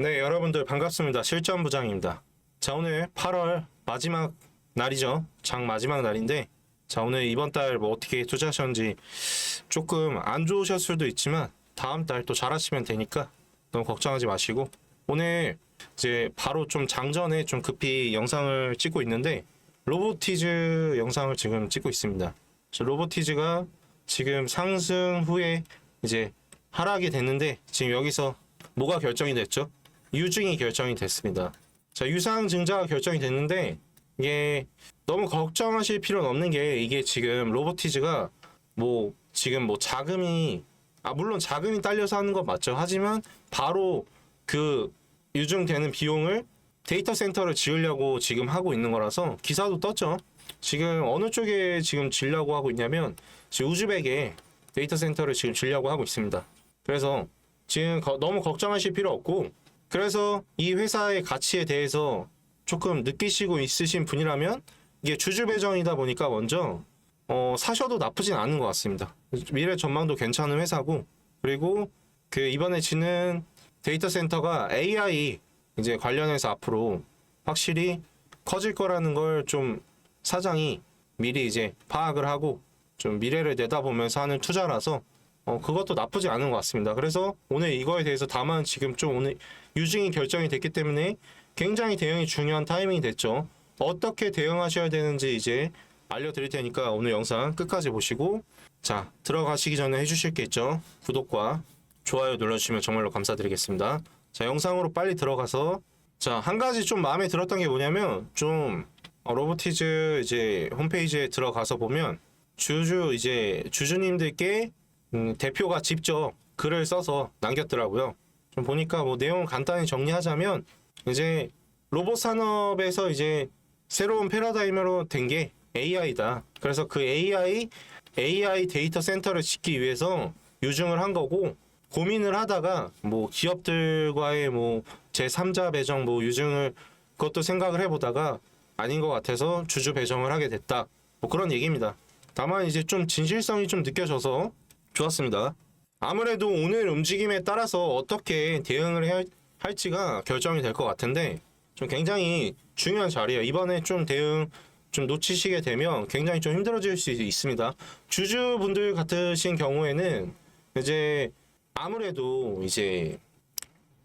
네, 여러분들 반갑습니다. 실전부장입니다. 자, 오늘 8월 마지막 날이죠. 장 마지막 날인데, 자, 오늘 이번 달 뭐 어떻게 투자하셨는지 조금 안 좋으실 수도 있지만 다음 달 또 잘하시면 되니까 너무 걱정하지 마시고, 오늘 이제 바로 좀 장전에 좀 급히 영상을 찍고 있는데, 로보티즈 영상을 지금 찍고 있습니다. 로보티즈가 지금 상승 후에 이제 하락이 됐는데, 지금 여기서 뭐가 결정이 됐죠? 유증이 결정이 됐습니다. 자, 유상증자가 결정이 됐는데, 이게 너무 걱정하실 필요는 없는 게, 이게 지금 로보티즈가 뭐 지금 뭐 자금이 물론 자금이 딸려서 하는 건 맞죠. 하지만 바로 그 유증되는 비용을 데이터 센터를 지으려고 지금 하고 있는 거라서 기사도 떴죠. 지금 어느 쪽에 지금 지려고 하고 있냐면, 지금 우즈벡에 데이터 센터를 지금 지려고 하고 있습니다. 그래서 지금 너무 걱정하실 필요 없고, 그래서 이 회사의 가치에 대해서 조금 느끼시고 있으신 분이라면, 이게 주주 배정이다 보니까 먼저 사셔도 나쁘진 않은 것 같습니다. 미래 전망도 괜찮은 회사고, 그리고 그 이번에 짓는 데이터 센터가 AI 이제 관련해서 앞으로 확실히 커질 거라는 걸 좀 사장이 미리 이제 파악을 하고 좀 미래를 내다보면서 하는 투자라서 그것도 나쁘지 않은 것 같습니다. 그래서 오늘 이거에 대해서 다만 지금 좀 오늘 유증이 결정이 됐기 때문에 굉장히 대응이 중요한 타이밍이 됐죠. 어떻게 대응하셔야 되는지 이제 알려드릴 테니까 오늘 영상 끝까지 보시고, 자, 들어가시기 전에 해주실 게 있죠. 구독과 좋아요 눌러주시면 정말로 감사드리겠습니다. 자, 영상으로 빨리 들어가서, 자, 한 가지 좀 마음에 들었던 게 뭐냐면, 좀 로보티즈 이제 홈페이지에 들어가서 보면 주주님들께 대표가 직접 글을 써서 남겼더라고요. 좀 보니까 뭐 내용을 간단히 정리하자면, 이제 로봇 산업에서 이제 새로운 패러다임으로 된 게 AI다. 그래서 그 AI 데이터 센터를 짓기 위해서 유증을 한 거고, 고민을 하다가 뭐 기업들과의 뭐 제3자 배정 뭐 유증을 그것도 생각을 해보다가 아닌 것 같아서 주주 배정을 하게 됐다. 뭐 그런 얘기입니다. 다만 이제 좀 진실성이 좀 느껴져서 좋았습니다. 아무래도 오늘 움직임에 따라서 어떻게 대응을 할지가 결정이 될 것 같은데, 좀 굉장히 중요한 자리예요. 이번에 좀 대응 좀 놓치시게 되면 굉장히 좀 힘들어질 수 있습니다. 주주분들 같으신 경우에는 이제 아무래도 이제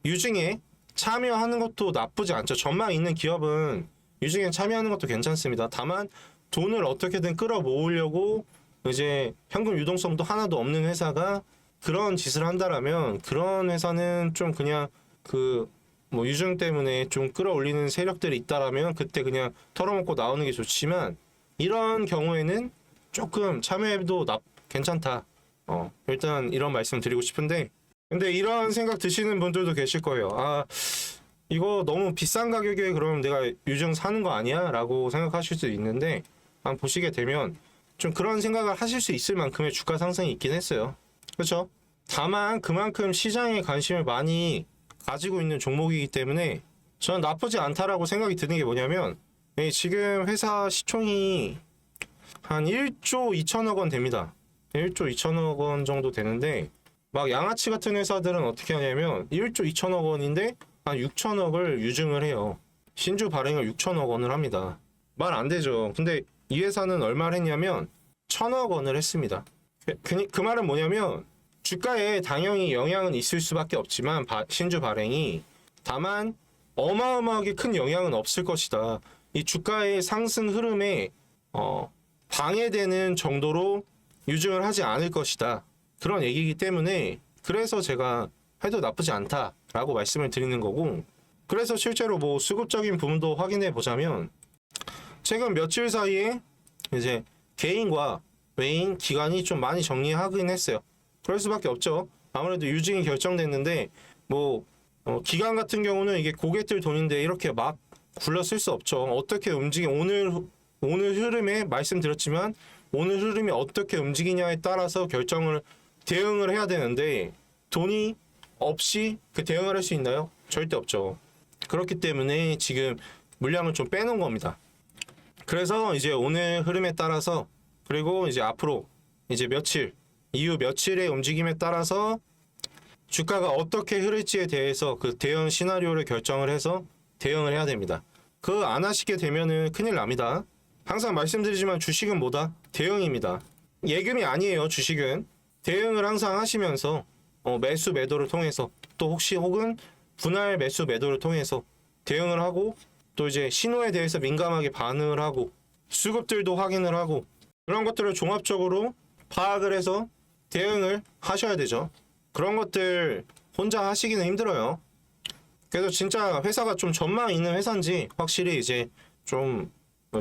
유증에 참여하는 것도 나쁘지 않죠. 전망 있는 기업은 유증에 참여하는 것도 괜찮습니다. 다만 돈을 어떻게든 끌어모으려고 이제 현금 유동성도 하나도 없는 회사가 그런 짓을 한다라면, 그런 회사는 좀 그냥 그 뭐 유증 때문에 좀 끌어올리는 세력들이 있다라면 그때 그냥 털어먹고 나오는 게 좋지만, 이런 경우에는 조금 참여해도 괜찮다. 일단 이런 말씀 드리고 싶은데, 근데 이런 생각 드시는 분들도 계실 거예요. 이거 너무 비싼 가격에 그럼 내가 유증 사는 거 아니야? 라고 생각하실 수도 있는데, 한번 보시게 되면 좀 그런 생각을 하실 수 있을 만큼의 주가 상승이 있긴 했어요. 그렇죠? 다만 그만큼 시장에 관심을 많이 가지고 있는 종목이기 때문에 저는 나쁘지 않다라고 생각이 드는 게 뭐냐면, 지금 회사 시총이 한 1조 2천억 원 됩니다. 1조 2천억 원 정도 되는데, 막 양아치 같은 회사들은 어떻게 하냐면 1조 2천억 원인데 한 6천억을 유증을 해요. 신주 발행을 6천억 원을 합니다. 말 안 되죠. 근데 이 회사는 얼마를 했냐면 1,000억 원을 했습니다. 그 말은 뭐냐면, 주가에 당연히 영향은 있을 수밖에 없지만 신주 발행이, 다만 어마어마하게 큰 영향은 없을 것이다. 이 주가의 상승 흐름에 방해되는 정도로 유증을 하지 않을 것이다. 그런 얘기이기 때문에, 그래서 제가 해도 나쁘지 않다라고 말씀을 드리는 거고, 그래서 실제로 뭐 수급적인 부분도 확인해 보자면, 최근 며칠 사이에 이제 개인과 외인 기관이 좀 많이 정리하긴 했어요. 그럴 수밖에 없죠. 아무래도 유증이 결정됐는데, 뭐 기관 같은 경우는 이게 고객들 돈인데 이렇게 막 굴러 쓸 수 없죠. 어떻게 오늘 흐름에 말씀드렸지만, 오늘 흐름이 어떻게 움직이냐에 따라서 대응을 해야 되는데, 돈이 없이 그 대응을 할 수 있나요? 절대 없죠. 그렇기 때문에 지금 물량을 좀 빼놓은 겁니다. 그래서 이제 오늘 흐름에 따라서, 그리고 이제 앞으로 이제 이후 며칠의 움직임에 따라서 주가가 어떻게 흐를지에 대해서 그 대응 시나리오를 결정을 해서 대응을 해야 됩니다. 그거 안 하시게 되면은 큰일 납니다. 항상 말씀드리지만 주식은 뭐다? 대응입니다. 예금이 아니에요. 주식은 대응을 항상 하시면서 매수 매도를 통해서 또 혹은 분할 매수 매도를 통해서 대응을 하고 또 이제 신호에 대해서 민감하게 반응을 하고 수급들도 확인을 하고 그런 것들을 종합적으로 파악을 해서 대응을 하셔야 되죠. 그런 것들 혼자 하시기는 힘들어요. 그래서 진짜 회사가 좀 전망 있는 회사인지 확실히 이제 좀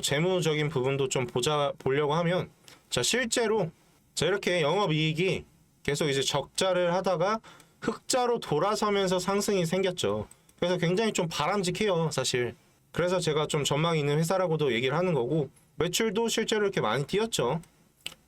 재무적인 부분도 좀 보려고 하면 자 실제로 자 이렇게 영업이익이 계속 이제 적자를 하다가 흑자로 돌아서면서 상승이 생겼죠. 그래서 굉장히 좀 바람직해요 사실. 그래서 제가 좀 전망 있는 회사라고도 얘기를 하는 거고 매출도 실제로 이렇게 많이 뛰었죠.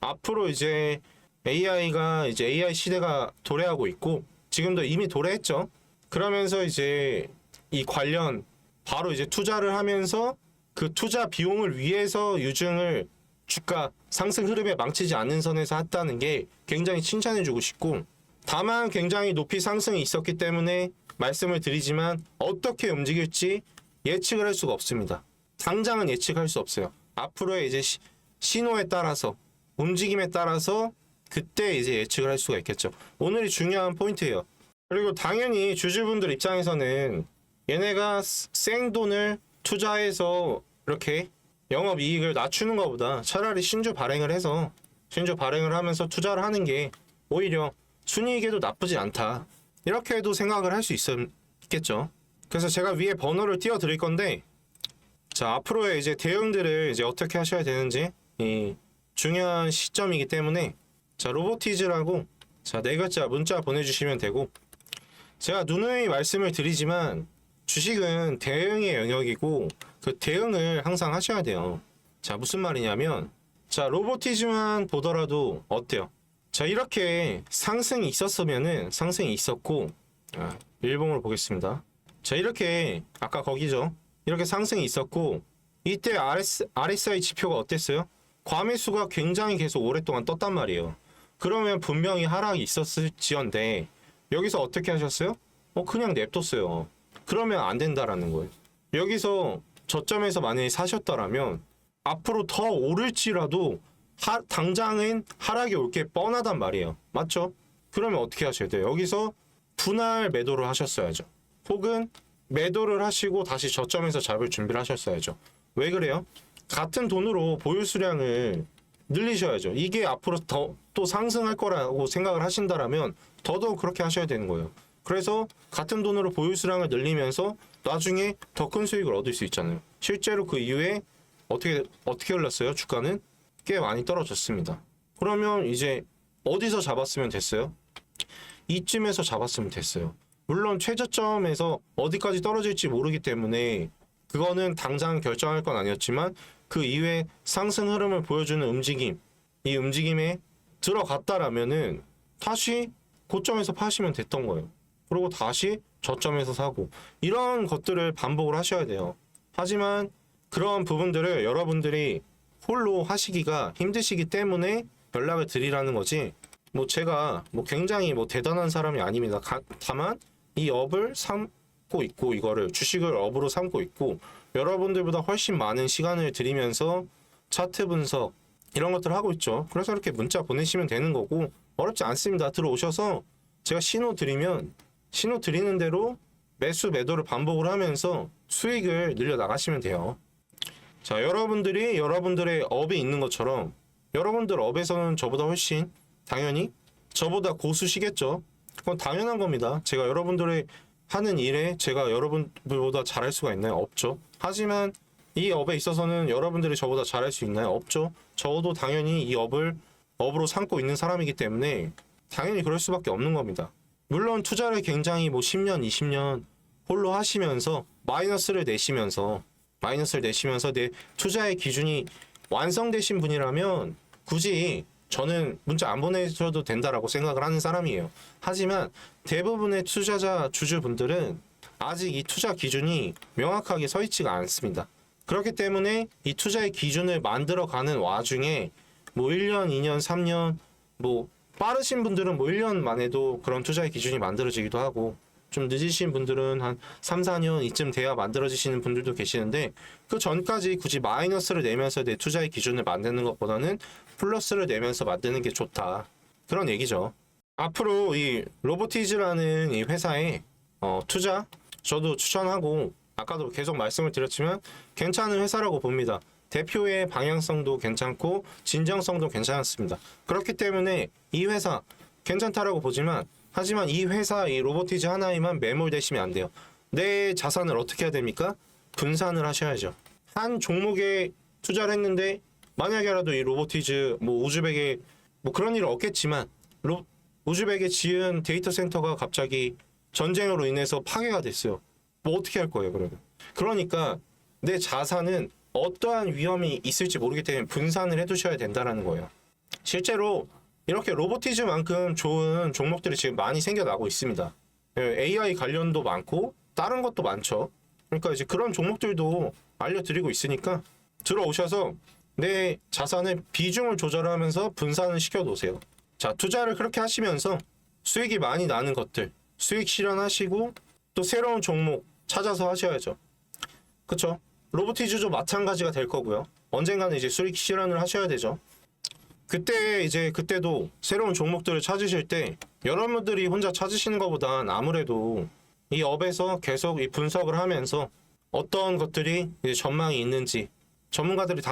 앞으로 이제 AI가 이제 AI 시대가 도래하고 있고 지금도 이미 도래했죠. 그러면서 이제 이 관련 바로 이제 투자를 하면서 그 투자 비용을 위해서 유증을 주가 상승 흐름에 망치지 않는 선에서 했다는 게 굉장히 칭찬해주고 싶고 다만 굉장히 높이 상승이 있었기 때문에 말씀을 드리지만 어떻게 움직일지 예측을 할 수가 없습니다. 당장은 예측할 수 없어요. 앞으로의 이제 신호에 따라서 움직임에 따라서 그때 이제 예측을 할 수가 있겠죠. 오늘이 중요한 포인트예요. 그리고 당연히 주주분들 입장에서는 얘네가 생돈을 투자해서 이렇게 영업이익을 낮추는 것보다 차라리 신주 발행을 해서 신주 발행을 하면서 투자를 하는 게 오히려 순이익에도 나쁘지 않다. 이렇게도 생각을 할 수 있겠죠. 그래서 제가 위에 번호를 띄워 드릴 건데 자 앞으로의 이제 대응들을 이제 어떻게 하셔야 되는지 이 중요한 시점이기 때문에 자 로보티즈라고 자 4글자 문자 보내주시면 되고 제가 누누이 말씀을 드리지만 주식은 대응의 영역이고 그 대응을 항상 하셔야 돼요. 자 무슨 말이냐면 자 로보티즈만 보더라도 어때요? 자 이렇게 상승이 있었으면은 상승이 있었고 일봉으로 보겠습니다. 자 이렇게 아까 거기죠. 이렇게 상승이 있었고 이때 RSI 지표가 어땠어요? 과매수가 굉장히 계속 오랫동안 떴단 말이에요. 그러면 분명히 하락이 있었을지언데 여기서 어떻게 하셨어요? 그냥 냅뒀어요. 그러면 안 된다라는 거예요. 여기서 저점에서 만약에 사셨더라면 앞으로 더 오를지라도 당장은 하락이 올 게 뻔하단 말이에요. 맞죠? 그러면 어떻게 하셔야 돼요? 여기서 분할 매도를 하셨어야죠. 혹은 매도를 하시고 다시 저점에서 잡을 준비를 하셨어야죠. 왜 그래요? 같은 돈으로 보유 수량을 늘리셔야죠. 이게 앞으로 더 또 상승할 거라고 생각을 하신다라면 더더욱 그렇게 하셔야 되는 거예요. 그래서 같은 돈으로 보유 수량을 늘리면서 나중에 더 큰 수익을 얻을 수 있잖아요. 실제로 그 이후에 어떻게 흘렀어요? 주가는 꽤 많이 떨어졌습니다. 그러면 이제 어디서 잡았으면 됐어요? 이쯤에서 잡았으면 됐어요. 물론 최저점에서 어디까지 떨어질지 모르기 때문에 그거는 당장 결정할 건 아니었지만 그 이후에 상승 흐름을 보여주는 움직임, 이 움직임에 들어갔다라면은 다시 고점에서 파시면 됐던 거예요. 그리고 다시 저점에서 사고 이런 것들을 반복을 하셔야 돼요. 하지만 그런 부분들을 여러분들이 홀로 하시기가 힘드시기 때문에 연락을 드리라는 거지. 제가 굉장히 대단한 사람이 아닙니다. 다만 이 업을 삼고 있고 이거를 주식을 업으로 삼고 있고 여러분들보다 훨씬 많은 시간을 들이면서 차트 분석 이런 것들을 하고 있죠. 그래서 이렇게 문자 보내시면 되는 거고 어렵지 않습니다. 들어오셔서 제가 신호 드리는 대로 매수 매도를 반복을 하면서 수익을 늘려 나가시면 돼요. 자, 여러분들의 업에 있는 것처럼 여러분들 업에서는 저보다 훨씬 당연히 저보다 고수시겠죠. 그건 당연한 겁니다. 제가 여러분들의 하는 일에 제가 여러분들보다 잘할 수가 있나요? 없죠. 하지만 이 업에 있어서는 여러분들이 저보다 잘할 수 있나요? 없죠. 저도 당연히 이 업으로 삼고 있는 사람이기 때문에 당연히 그럴 수밖에 없는 겁니다. 물론 투자를 굉장히 10년, 20년 홀로 하시면서 마이너스를 내시면서 내 투자의 기준이 완성되신 분이라면 굳이 저는 문자 안 보내셔도 된다라고 생각을 하는 사람이에요. 하지만 대부분의 투자자 주주분들은 아직 이 투자 기준이 명확하게 서 있지가 않습니다. 그렇기 때문에 이 투자의 기준을 만들어가는 와중에 1년, 2년, 3년 빠르신 분들은 뭐 1년 만에도 그런 투자의 기준이 만들어지기도 하고, 좀 늦으신 분들은 한 3, 4년 이쯤 돼야 만들어지시는 분들도 계시는데, 그 전까지 굳이 마이너스를 내면서 내 투자의 기준을 만드는 것보다는 플러스를 내면서 만드는 게 좋다. 그런 얘기죠. 앞으로 이 로보티즈라는 이 회사에 투자 저도 추천하고, 아까도 계속 말씀을 드렸지만 괜찮은 회사라고 봅니다. 대표의 방향성도 괜찮고 진정성도 괜찮습니다. 그렇기 때문에 이 회사 괜찮다라고 보지만, 하지만 이 회사 이 로보티즈 하나에만 매몰되시면 안 돼요. 내 자산을 어떻게 해야 됩니까? 분산을 하셔야죠. 한 종목에 투자를 했는데 만약에라도 이 로보티즈 뭐 우즈벡에 뭐 그런 일은 없겠지만 우즈벡에 지은 데이터 센터가 갑자기 전쟁으로 인해서 파괴가 됐어요. 뭐 어떻게 할 거예요, 그러면? 그러니까 내 자산은 어떠한 위험이 있을지 모르기 때문에 분산을 해두셔야 된다는 거예요. 실제로 이렇게 로보티즈만큼 좋은 종목들이 지금 많이 생겨나고 있습니다. AI 관련도 많고 다른 것도 많죠. 그러니까 이제 그런 종목들도 알려드리고 있으니까 들어오셔서 내 자산의 비중을 조절하면서 분산을 시켜놓으세요. 자, 투자를 그렇게 하시면서 수익이 많이 나는 것들 수익 실현하시고 또 새로운 종목 찾아서 하셔야죠. 그쵸? 로보티즈도 마찬가지가 될 거고요. 언젠가는 이제 수익 실현을 하셔야 되죠. 그때도 새로운 종목들을 찾으실 때 여러분들이 혼자 찾으시는 것보단 아무래도 이 업에서 계속 이 분석을 하면서 어떤 것들이 이제 전망이 있는지 전문가들이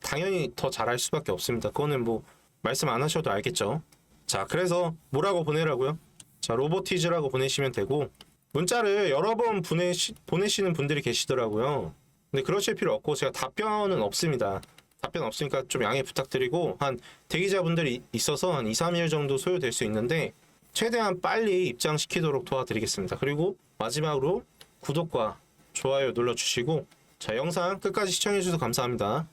당연히 더 잘할 수밖에 없습니다. 그거는 뭐 말씀 안 하셔도 알겠죠. 자, 그래서 뭐라고 보내라고요? 자, 로보티즈라고 보내시면 되고, 문자를 여러 번 보내시는 분들이 계시더라고요. 근데 그러실 필요 없고 제가 답변은 없습니다. 답변 없으니까 좀 양해 부탁드리고, 한 대기자분들이 있어서 한 2, 3일 정도 소요될 수 있는데 최대한 빨리 입장시키도록 도와드리겠습니다. 그리고 마지막으로 구독과 좋아요 눌러주시고, 자, 영상 끝까지 시청해주셔서 감사합니다.